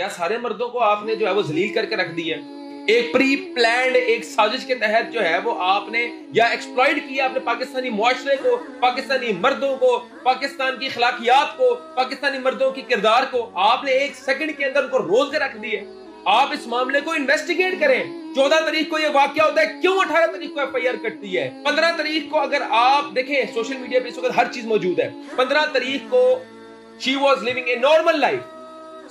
کیا سارے مردوں کو آپ نے جو ہے وہ ذلیل کر کے رکھ دی ہے؟ ایک پری پلانڈ ایک سازش کے تحت جو ہے وہ آپ نے یا ایکسپلائٹ کیا اپنے پاکستانی معاشرے کو، پاکستانی مردوں کو، پاکستان کی اخلاقیات کو، پاکستانی مردوں کی کردار کو آپ نے ایک سیکنڈ کے اندر ان کو رول کے رکھ دیے۔ آپ اس معاملے کو انویسٹیگیٹ کریں۔ 14 تاریخ کو یہ واقعہ ہوتا ہے، کیوں 18 تاریخ کو ایف آئی آر کٹتی ہے؟ 15 تاریخ کو اگر آپ دیکھیں سوشل میڈیا پہ اس وقت ہر چیز موجود ہے۔ 15 تاریخ کو she was living a normal life،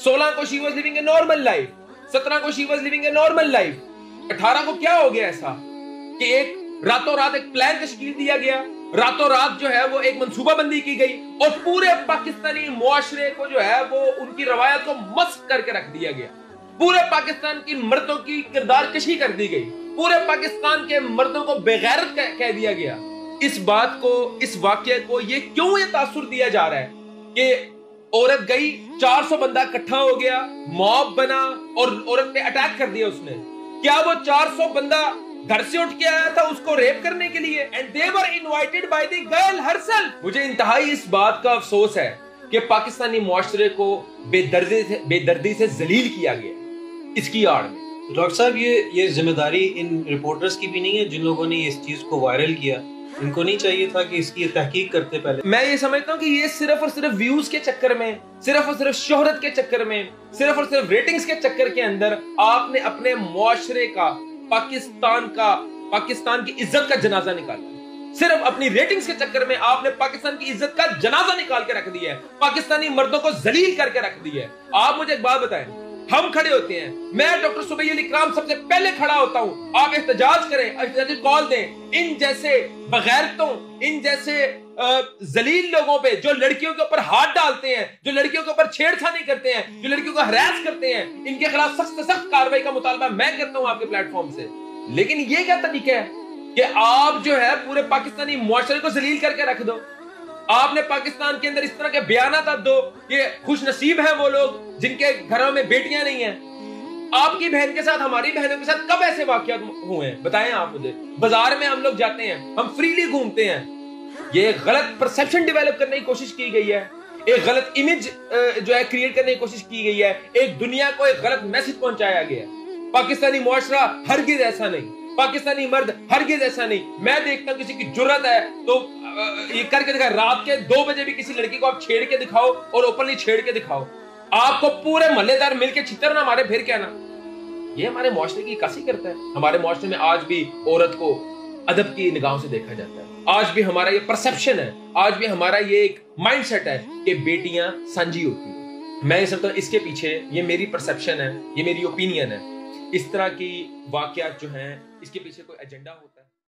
16 کو she was living a normal life، 17 کو she was living a normal life۔ 18 کو کیا ہو گیا ایسا کہ ایک راتوں رات ایک پلان تشکیل دیا گیا، راتوں رات جو ہے وہ ایک منصوبہ بندی کی گئی اور پورے پاکستانی معاشرے کو جو ہے وہ ان کی روایت کو مسخ کر کے رکھ دیا گیا۔ پورے پاکستان کی مردوں کی کردار کشی کر دی گئی، پورے پاکستان کے مردوں کو بے غیرت کہہ دیا گیا۔ اس بات کو، اس واقعے کو یہ کیوں یہ تاثر دیا جا رہا ہے کہ عورت گئی، 400 بندہ اکٹھا ہو گیا، موب بنا اور عورت پہ اٹیک کر دیا اس نے؟ کیا وہ 400 بندہ گھر سے اٹھ کے آیا تھا اس کو ریپ کرنے کے لیے؟ and they were invited by the girl herself۔ مجھے انتہائی اس بات کا افسوس ہے کہ پاکستانی معاشرے کو بے دردی سے ذلیل کیا گیا اس کی آڑ میں۔ ڈاکٹر صاحب یہ ذمہ داری ان رپورٹرز کی بھی نہیں ہے جن لوگوں نے اس چیز کو وائرل کیا؟ ان کو نہیں چاہیے تھا کہ اس کی تحقیق کرتے پہلے؟ میں یہ سمجھتا ہوں کہ یہ صرف اور صرف ویوز کے چکر میں، صرف اور صرف شہرت کے چکر میں، صرف اور صرف ریٹنگز کے چکر کے اندر آپ نے اپنے معاشرے کا، پاکستان کی عزت کا جنازہ نکالا۔ صرف اپنی ریٹنگز کے چکر میں آپ نے پاکستان کی عزت کا جنازہ نکال کے رکھ دیا ہے، پاکستانی مردوں کو ذلیل کر کے رکھ دیا ہے۔ آپ مجھے ایک بات بتائیں، ہم کھڑے ہوتے ہیں، میں ڈاکٹر صبیح علی کرام سب سے پہلے کھڑا ہوتا ہوں، آپ احتجاج کریں، احتجاجی کال دیں، ان جیسے بغیرتوں، ان جیسے ذلیل لوگوں پہ جو لڑکیوں کے اوپر ہاتھ ڈالتے ہیں، جو لڑکیوں کے اوپر چھیڑ چھانی کرتے ہیں، جو لڑکیوں کو ہراس کرتے ہیں، ان کے خلاف سخت سے سخت کارروائی کا مطالبہ میں کرتا ہوں آپ کے پلیٹ فارم سے۔ لیکن یہ کیا طریقہ ہے کہ آپ جو ہے پورے پاکستانی معاشرے کو ذلیل کر کے رکھ دو؟ آپ نے پاکستان کے اندر اس طرح کے بیانات دو کہ خوش نصیب ہیں وہ لوگ جن کے گھروں میں بیٹیاں نہیں ہیں۔ آپ کی بہن کے ساتھ، ہماری بہنوں کے ساتھ کب ایسے واقعات ہوئے ہیں بتائیں آپ مجھے؟ بازار میں ہم لوگ جاتے ہیں، ہم فریلی گھومتے ہیں۔ یہ ایک غلط پرسیپشن ڈیولپ کرنے کی کوشش کی گئی ہے، ایک غلط امیج جو ہے کریٹ کرنے کی کوشش کی گئی ہے، ایک دنیا کو ایک غلط میسج پہنچایا گیا ہے۔ پاکستانی معاشرہ ہرگز ایسا نہیں، پاکستانی مرد ہرگز ایسا نہیں۔ میں دیکھتا ہوں کسی کی جرت ہے تو یہ کر کے دکھائے، رات کے 2 بجے بھی کسی لڑکی کو آپ چھیڑ کے دکھاؤ اور اوپنلی چھیڑ کے دکھاؤ، آپ کو پورے محلے دار مل کے چھتر نہ مارے پھر کیا نا۔ یہ ہمارے معاشرے کی عکاسی کرتا ہے۔ ہمارے معاشرے میں آج بھی عورت کو ادب کی نگاہوں سے دیکھا جاتا ہے، آج بھی ہمارا یہ پرسپشن ہے، آج بھی ہمارا یہ ایک مائنڈ سیٹ ہے کہ بیٹیاں سانجی ہوتی ہیں۔ میں یہ سمجھتا ہوں اس کے پیچھے، یہ میری پرسپشن ہے، یہ میری اوپینین ہے، اس طرح کی واقعات جو ہیں اس کے پیچھے کوئی ایجنڈا ہوتا ہے۔